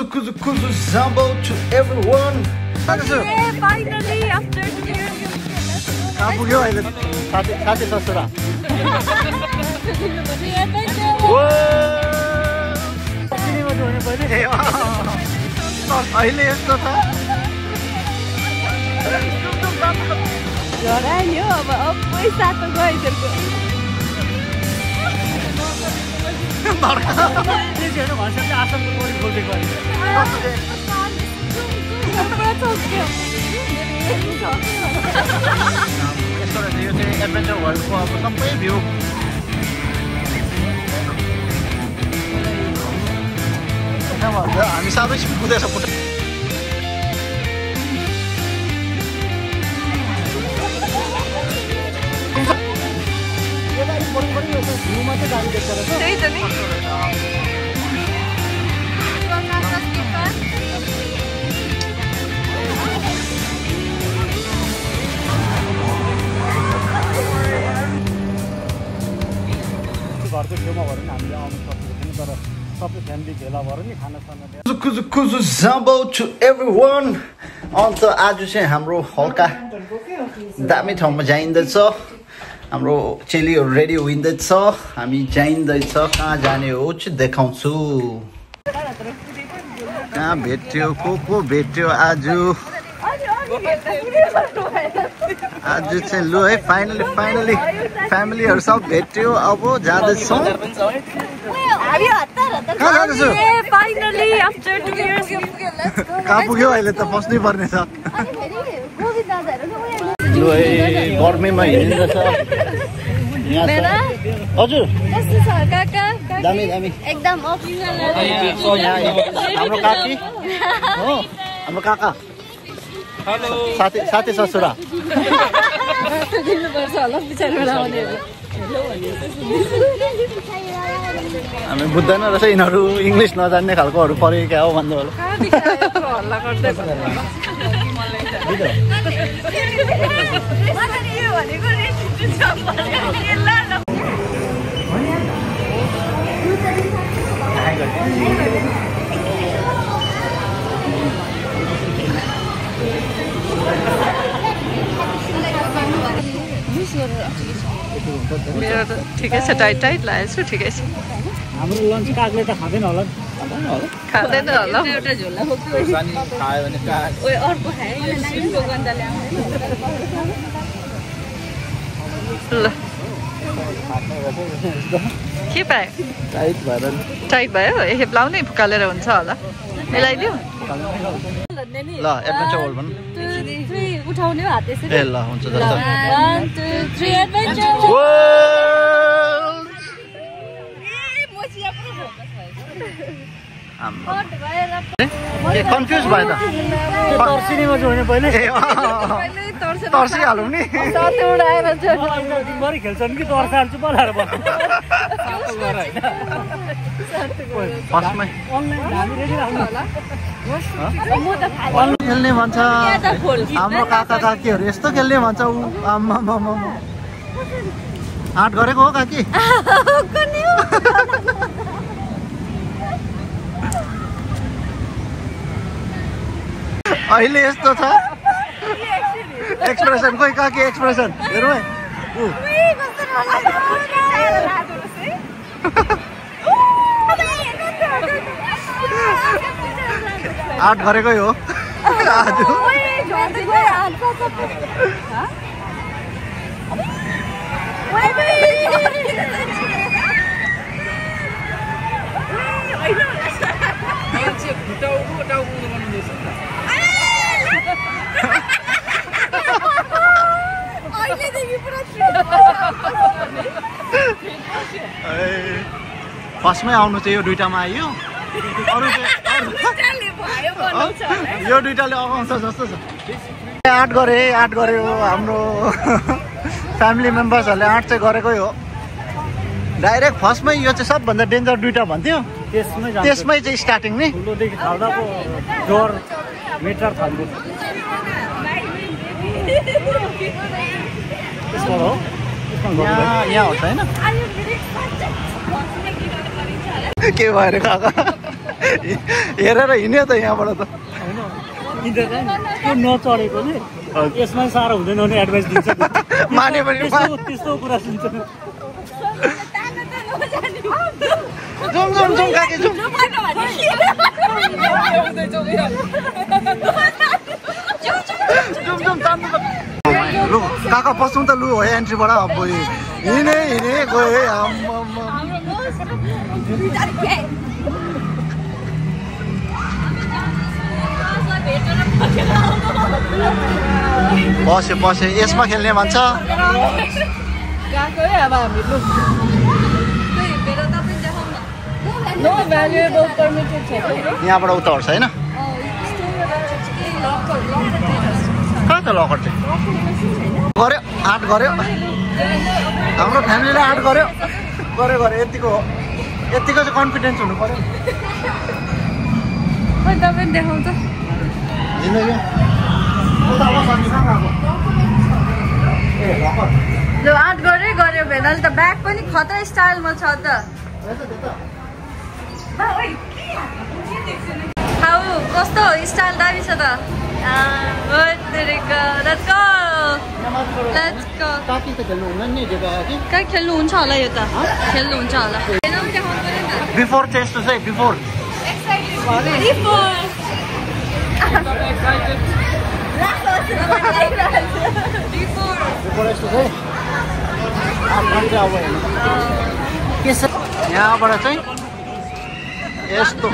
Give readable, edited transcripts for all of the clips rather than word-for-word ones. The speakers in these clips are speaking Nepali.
Kuzu Zambo to everyone. Yeah, finally after 2 years. कहाँ पुग्यो अहिले साथी ससुरा अहिले यस्तो छ झरा नि हो अब पैसा त गइसक्यो आसमको पोरी खोलेको यस्तो रहेछ यो चाहिँ एडभेन्चर वर्ल्डको अब सबै भ्यू हामी साबै कुदेछ त्यही त नि घरको छेउमा भएर नि हामीले आउनु सक्छौँ तर सबै फ्यामिली भेला भएर नि खानासाना Kuzu Zambo to everyone. अन्त आज चाहिँ हाम्रो हल्का दामी ठाउँमा जाइँदैछ हाम्रो चेलीहरू रेडी हुँदैछ हामी जाइँदैछ कहाँ जाने हो चाहिँ देखाउँछु कहाँ भेट्यो को भेट्यो आज चाहिँ लु है फाइनली फ्यामिलीहरू सब भेट्यो अब जाँदैछौँ कहाँ जाँदैछु कहाँ पुग्यो अहिले त बस्नै पर्ने छ लु है गर्मीमा हिँड्दैछ हजुर दामी एकदम हाम्रो काकी हो हाम्रो काका साथी ससुरा हामी बुझ्दैन रहेछ यिनीहरू इङ्ग्लिस नजान्ने खालकोहरू पऱ्यो क्या हो भन्नु होला मेरो त ठिकै छ टाइट लागेको छु ठिकै छ हाम्रो लन्च कागले त खाँदैन होला खाँदैन होला एउटा झोला खायो भने ओए अर्को खाए ल के पायो टाइट भयो हेप लाउने फुकालेर हुन्छ होला मिलाइदियो ल एडभेन्चर वर्ल्ड भन्नु उठाउने हो हात यसरी ए ल हुन्छ जस्तो 1 2 3 एडभेन्चर कन्फ्युज भयो त तर्सिनेमा जोड्ने पहिले तर्सिहालौँ नि दिनभरि खेल्छन् कि तर्साल्छु बनाएर फर्स्टमै खेल्ने भन्छ हाम्रो काका काकीहरू यस्तो खेल्ने भन्छ ऊ आम्मा आँट गरेको हो काकी अहिले यस्तो छ एक्सप्रेसन खोइ काकी एक्सप्रेसन हेरौँ है आर्ट गरेकै हो आज फर्स्टमै आउनु चाहिँ यो दुइटामा आयो यो दुइटाले अगाउँछ जस्तो छ आर्ट गरे हो हाम्रो फ्यामिली मेम्बर्सहरूले आर्ट चाहिँ गरेकै हो डाइरेक्ट फर्स्टमै यो चाहिँ सबभन्दा डेन्जर दुइटा भन्थ्यो त्यसमै चाहिँ स्टार्टिङ नि यहाँ होस् होइन के भयो अरे काका हेरेर हिँड्यो त यहाँबाट त त्यो नचढेकोले यसमा साह्रो हुँदैन भने एडभाइस दिन्छ माने पनि त्यस्तो कुरा सुन्छ जुम जुम जुम काकी जुम जुम जुम तान्नु लु काका पसौँ त लु हो एन्ट्रीबाट अब हिँडे गयो है पसे यसमा खेल्ने भन्छ यहाँबाट उता हट्छ होइन कहाँ त लकर चाहिँ गऱ्यो आँट गऱ्यो हाम्रो फ्यामिलीले आँट गऱ्यो यतिको हो यतिको चाहिँ कन्फिडेन्स हुनु पर्यो देखाउँछ जो आँट गऱ्यो भेनाले त ब्याग पनि खतरा स्टाइलमा छ त कस्तो स्टाइल दामी छ त कहाँ खेल्नुहुन्छ होला यो त खेल्नुहुन्छ होला बिफोर टेस्ट चाहिँ बिफोर यहाँबाट चाहिँ यस्तो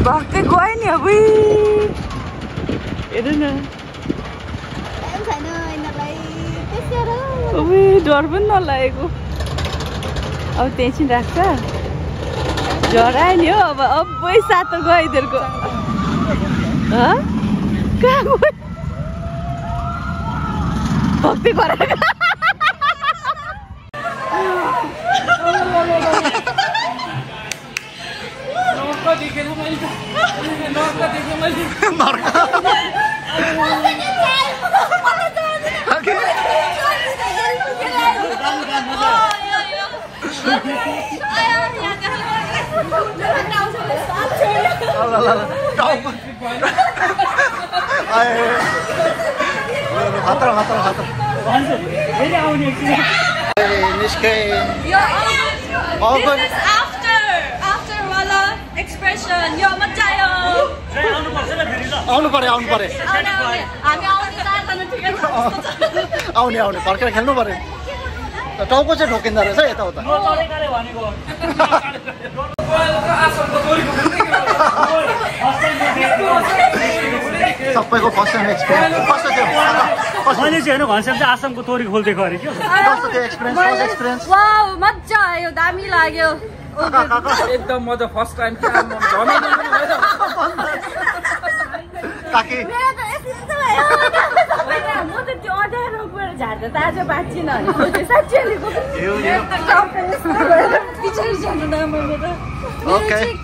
भक्ति गयो नि अब हेर्नु न डर पनि नलागेको अब त्यही राख्छ झरायो नि हो अब अबै सातो गयो यिनीहरूको कहाँ गयो भक्ति गरेर एक्सप्रेसन यो मजा आयो आउनु पर्यो आउने फर्केर खेल्नु पर्यो टाउको चाहिँ ढोकिँदो रहेछ यताउता सबैको फर्स्ट टाइम एक्सपिरियन्स कस्तो थियो मैले चाहिँ होइन घनश्याम चाहिँ आसामको तोरी खोल्दै गरे के कस्तो थियो एक्सपिरियन्स वाउ मजा आयो दामी लाग्यो एकदम मजा फर्स्ट टाइम काकी म त त्यो अँध्यारो गएर झार्दा त आज बाँचिन साँच्चै पछाडि जानु नमर्नु त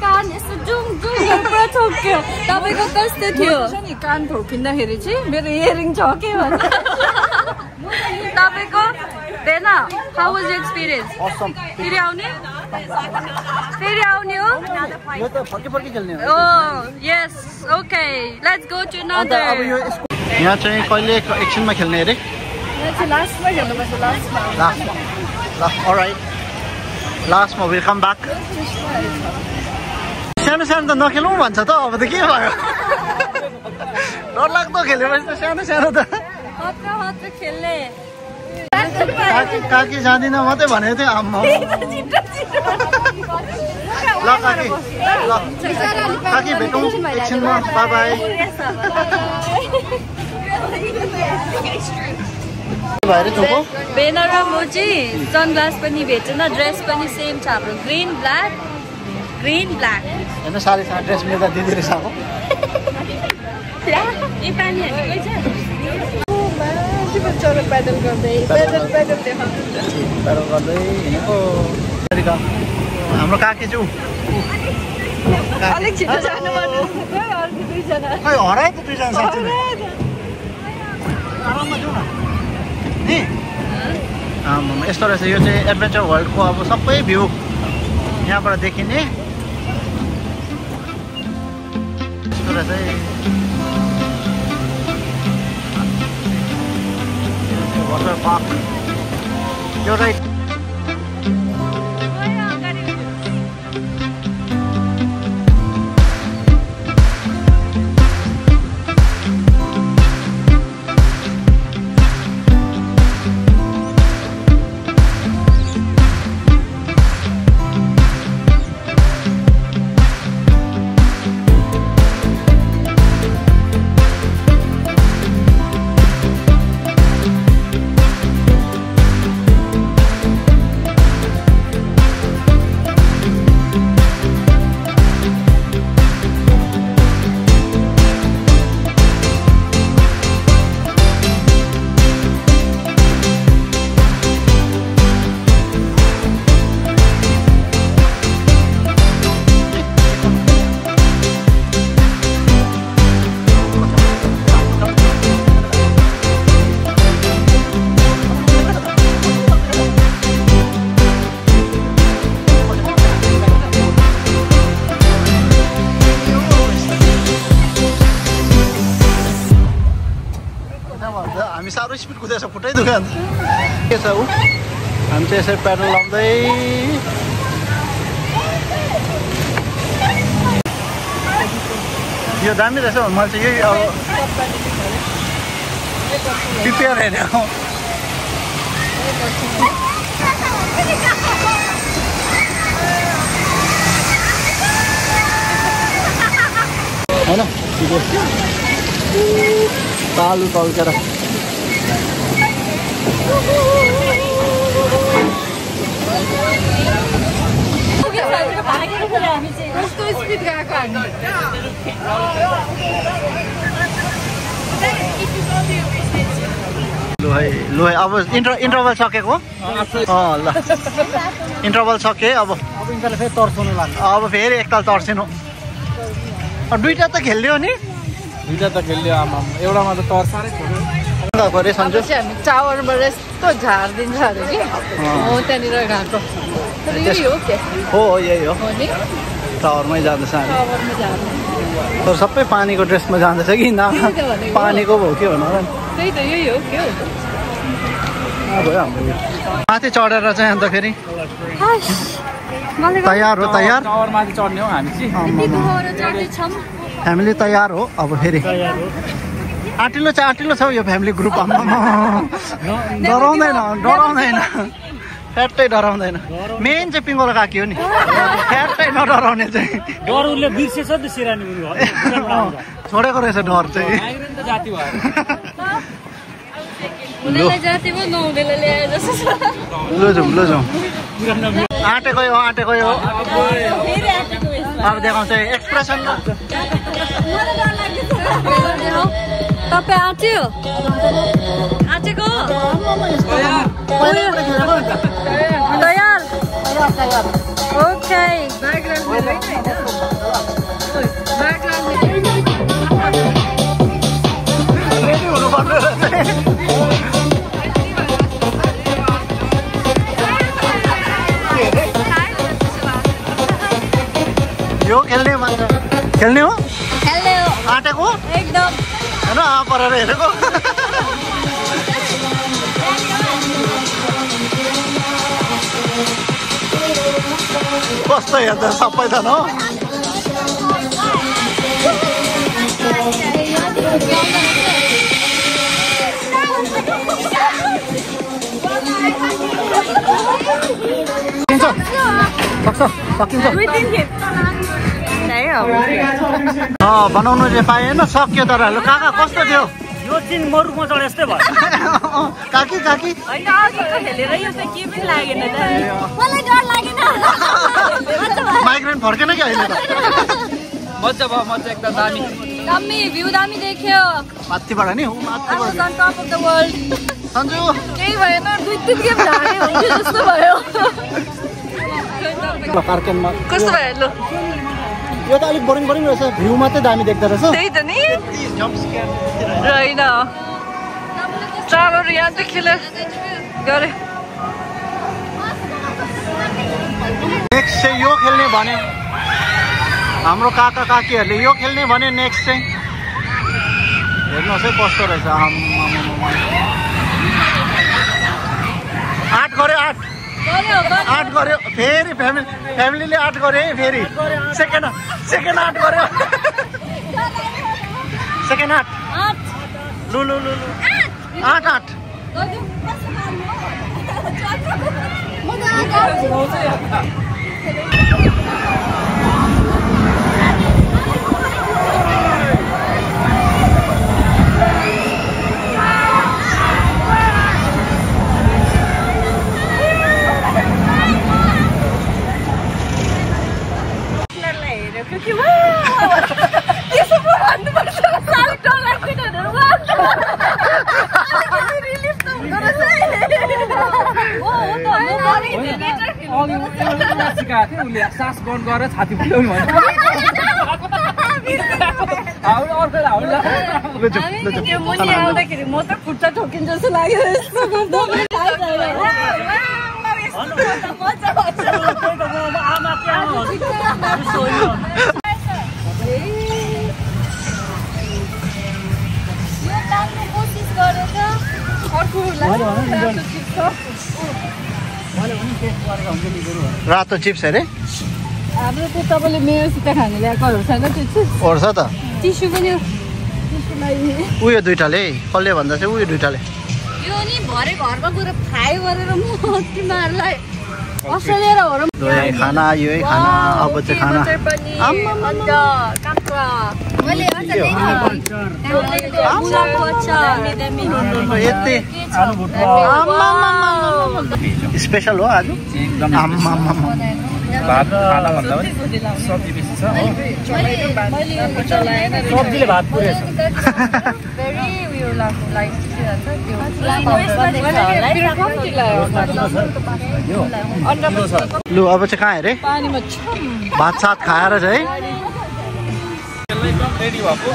कान यस्तो जुम पुरा ठोक्यो तपाईँको कस्तो थियो नि कान ठोकिँदाखेरि चाहिँ मेरो इयरिङ झक्यो भने तपाईँको बेना हाउ वाज योर एक्सपिरियन्स फेरि आउने हो यो त फर्की खेल्ने हो yes okay let's go to another यहाँ चाहिँ कहिले एकछिनमा खेल्ने अरे लास्टमा खेल्नुपर्छ लास्टमा विल कम ब्याक सानो त नखेलौँ भन्छ त अब त के भयो डरलाग्दो खेलेपछि त सानो त खेल्ने काकी जाँदिन मात्रै भनेको थिएँ आम्मा ल काकी भेटौँ एकछिनमा बाई बेना र म चाहिँ सनग्लास पनि भेटेन ड्रेस पनि सेम छ हाम्रो ग्रिन ब्ल्याक ग्रीन ब्ल्याक हेर्नु सारीसँग ड्रेस मिल्दा दिदी रहेछ अब ए पानी हालेकै छ चलो पैदल गर्दै पैदल गर्दै हिँडेको हाम्रो काकीज्यू अलिक छिटो जानु पर्ने अर्को दुईजना खै हरायो त दुईजना साँच्चै नै आराममा जाउँ न नि आमामा यस्तो रहेछ यो चाहिँ एडभेन्चर वर्ल्डको अब सबै भ्यू यहाँबाट देखिने यस्तो रहेछ वाटर पार्क यो राइट हामी साह्रो स्पिड कुदेछ फुटै दुख्यो अन्त के छ ऊ हामी चाहिँ यसरी पेट्रोल लाउँदै यो दामी रहेछ मैले चाहिँ यही अब प्रिपेयर हेरेको होइन तालु तल्केर कस्तो स्पिड गएको हामी लु है अब इन्टरभल सकेको ल इन्टरभल सके अब यिनीहरूले फेरि तर्साउनु लाग्छ अब फेरि एकताल तर्सिनु दुईवटा त खेल्यो नि दुईटा त खेल्यो आमा एउटामा त तर साह्रै गएको अरे सन्जु हामी टावरबाट यस्तो झारिदिन्छ अरे कि हो त्यहाँनिर गएको यही हो के हो यही हो हो नि टावरमै जाँदैछ हामी टावरमा झार्नु तर सबै पानीको ड्रेसमा जाँदैछ कि न पानीको भयो के भन्नु र त्यही त यही हो के हो भयो हाम्रो माथि चढेर चाहिँ अन्त फेरि तयार हो तयार टावरमाथि चढ्ने हो हामी चाहिँ फ्यामिली तयार हो अब फेरि आँटिलो छ यो फ्यामिली ग्रुप डराउँदैन फ्याट्टै डराउँदैन मेन चाहिँ पिङ्गोला काकी हो नि फ्याट्टै नडराउने चाहिँ डर उसले बिर्सेछ नि सिरानी छोडेको रहेछ डर चाहिँ जाति भयो लु जाउँ आँटेको यो अब देखाउँछ एक्सप्रेसन तपाईँ आँट्यो आँटेको तयार ओके यो खेल्ने मान्छ खेल्ने हो आँटेको एकदम होइन परेर हेरेको कस्तो हेर्छ सबैजना हो बनाउनु चाहिँ पाएन सक्यो तर काका कस्तो थियो यो चिन मरुकमा चढे यस्तै भयो काकी काकी हैन हेलेर यो त के पनि लागेन त मलाई डर लागेन माइग्रेन फर्केन कि अहिले त मजा भयो मजा एकदम दामी दामी भ्यू दामी देख्यो माथिबाट नि माथिबाट on top of the world Sanju केही भएन 2-3 गेम हारे हुन्छ जस्तो भयो पार्कमा कस्तो भयो ल यो त अलिक बोरिङ बोरिङ रहेछ भ्यू मात्रै दामी देख्दो रहेछ त्यही त नि होइन ट्राभल यहाँदेखि गरे नेक्स्ट चाहिँ यो खेल्ने भन्यो हाम्रो काका काकीहरूले यो खेल्ने भन्यो नेक्स्ट चाहिँ हेर्नुहोस् है कस्तो रहेछ 8 गऱ्यो 8 गऱ्यो फेरि फ्यामिलीले 8 गऱ्यो है फेरि सेकेन्ड 8 गऱ्यो सेकेन्ड 8 लु 8 उसले सास बन्द गरेर छाती फुल्याउनु भयो म त खुट्टा ठोकिन्छ जस्तो लाग्यो रातो चिप्स अरे हाम्रो त्यो तपाईँले मेरोसित खानु ल्याएको छैन त्यो चिप्स ओर्छ त टिस्यु पनि उयो दुइटाले कसले भन्दा चाहिँ उयो दुइटाले यो नि भरे घरमा गएर फ्राई गरेर म तिमीहरूलाई अस्ट्रेलिया र हरम खाना यही खाना अब चाहिँ खाना अन्त काँक्रा मैले यति स्पेसल हो आज भात खाना भन्दा पनि सब्जी बेसी छ हो सब्जीले भात पुरेछ लु अब चाहिँ कहाँ अरे भात सात खाएर चाहिँ रेडी भएको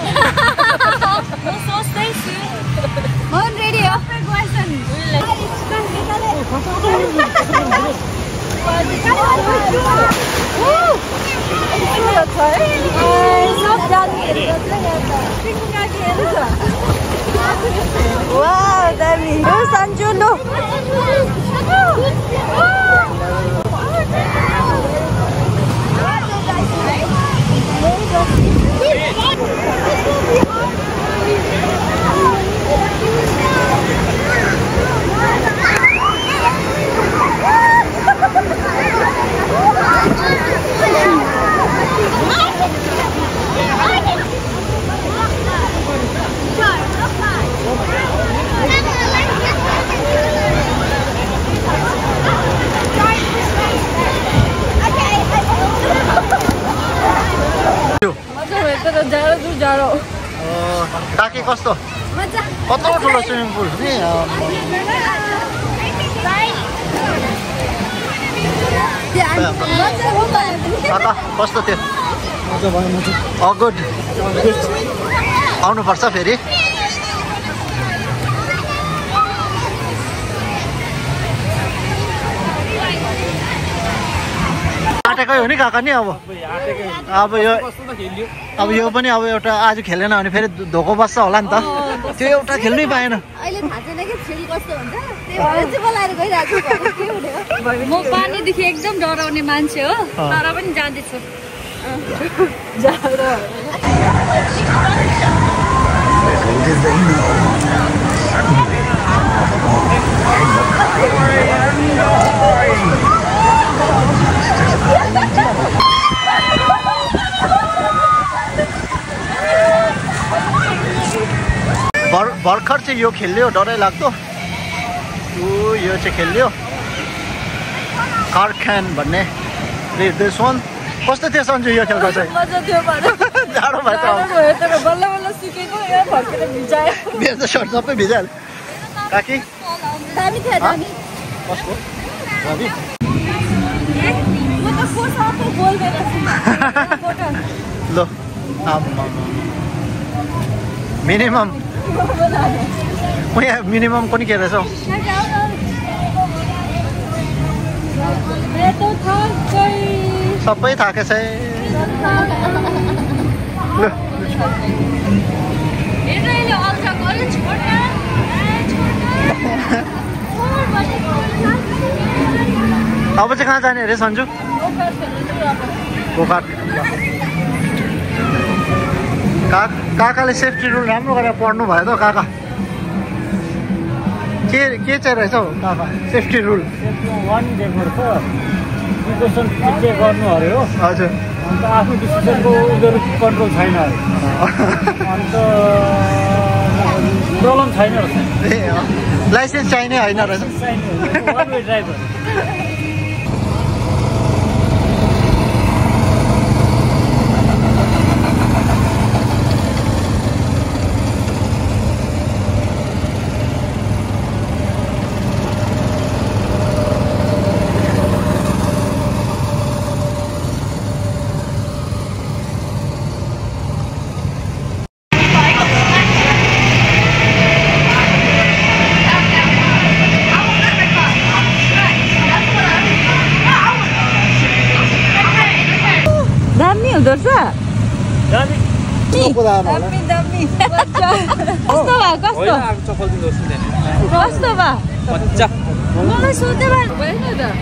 Wow, Dami. Sanju lo. टाके कस्तो कत्रो ठुलो स्विमिङ पुल नि काका कस्तो थियो गुड आउनुपर्छ फेरि आँटेकै हो नि काका नि अब यो पनि अब एउटा आज खेलेन भने फेरि धोको बस्छ होला नि त त्यो एउटा खेल्नै पाएन अहिले थाहा छैन कि फेरि कस्तो हुन्छ त्यही बोलाएर गइरहेको म पानीदेखि एकदम डराउने मान्छे हो तर पनि जाँदैछु भर्खर चाहिँ यो खेल्यो डरै लाग्दो यो चाहिँ खेल्यो कार्ख्यान भन्ने दिस वान कस्तो थियो सन्जु यो खेल्दा चाहिँ मजा थियो जाडो भयो तर बल्ल बल्ल सिकेको यहाँ फर्केर भिजायो मेरो त सर्ट सबै भिजाइहाल्यो काकी दामी थियो दामी कसको रवि म त फोटो आफै बोल्दैन फोटो ल मिनिमम म यहाँ मिनिमम पनि के रहेछ सबै थाके छ अब चाहिँ कहाँ जाने अरे सन्जु गोकाट काकाले सेफ्टी रुल राम्रो गरेर पढ्नु भयो त काका के चाहिँ रहेछ हौ काका सेफ्टी रुल वान दिएको छ प्रिकसन चेक गर्नु अरे हो हजुर अन्त आफ्नो डिसिजनको उनीहरू कन्ट्रोल छैन अरे अन्त प्रब्लम छैन रहेछ ए लाइसेन्स चाहिने होइन रहेछ वान वे ड्राइभर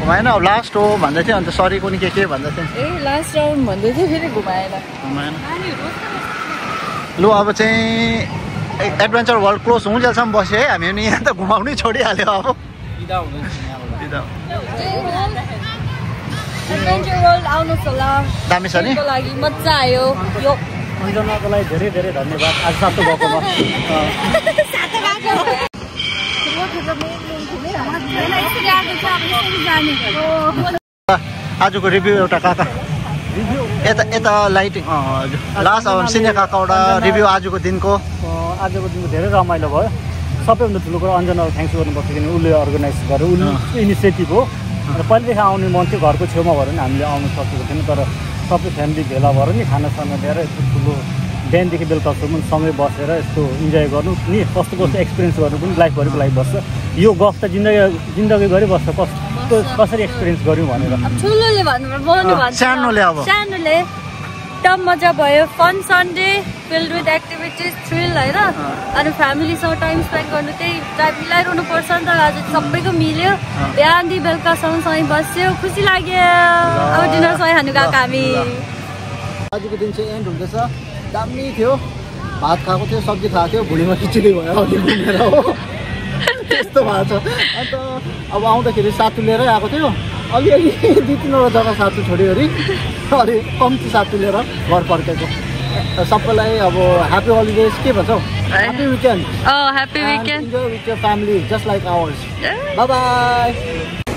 घुमाएन अब लास्ट हो भन्दै थियो अन्त सरी कुनै के भन्दै थियो ए लास्ट राउन्ड भन्दै थियो फेरि घुमाएन लु अब चाहिँ एडभेन्चर वर्ल्ड क्लोज हुन्जेलसम्म बस्यो है हामी नि यहाँ त घुमाउनै छोडिहाल्यो अब एडभेन्चर वर्ल्ड आउनुहोस् होला दामी छ नि लागि मजा आयो यो अन्जनाको लागि धेरै धेरै धन्यवाद आज सातो गएकोमा आजको रिभ्यू एउटा काका यता लाइटिङ हजुर लास्ट अब सिने काकाबाट रिभ्यू आजको दिनको धेरै रमाइलो भयो सबैभन्दा ठुलो कुरो अन्जनालाई थ्याङ्क्स गर्नुपर्छ किनभने उसले अर्गनाइज गर्यो उसले इनिसिएटिभ हो र पहिलेदेखि आउने मन थियो घरको छेउमा भएर नि हामीले आउनु सकेको थिएन तर सबै फ्यामिली भेला भएर नि खानासाना ल्याएर यस्तो ठुलो बिहानदेखि बेलुकासम्म सँगै बसेर यस्तो इन्जोय गर्नु नि कस्तो कस्तो एक्सपिरियन्स गर्नु पनि लाइफभरिको लागि बस्छ यो गफ त जिन्दगीभरि बस्छ कसरी एक्सपिरियन्स गऱ्यौँ भनेर ठुलोले भन्नु सानोले एकदम मजा भयो fun Sunday filled with activities thrill होइन अनि फ्यामिलीसँग टाइम स्पेन्ड गर्नु त्यही मिलाइरहनु पर्छ नि त आज सबैको मिल्यो बिहानदेखि बेलुकासम्म सँगै बस्यो खुसी लाग्यो अब डिनर सँगै खानु गएको हामी आजको दिन चाहिँ एन्ड हुँदैछ दामी थियो भात खाएको थियो सब्जी खाएको थियो भुँडीमा खिचडी भयो अघि घुमेर हो त्यस्तो भएको छ अन्त अब आउँदाखेरि सातु लिएरै आएको थियो अलिअलि 2-3वटा जग्गा सातु छोड्यो अरे अलि कम्ती सातु लिएर घर फर्केको सबैलाई अब ह्याप्पी हलिडेज के भन्छौ happy weekend happy weekend enjoy with your family just like ours by by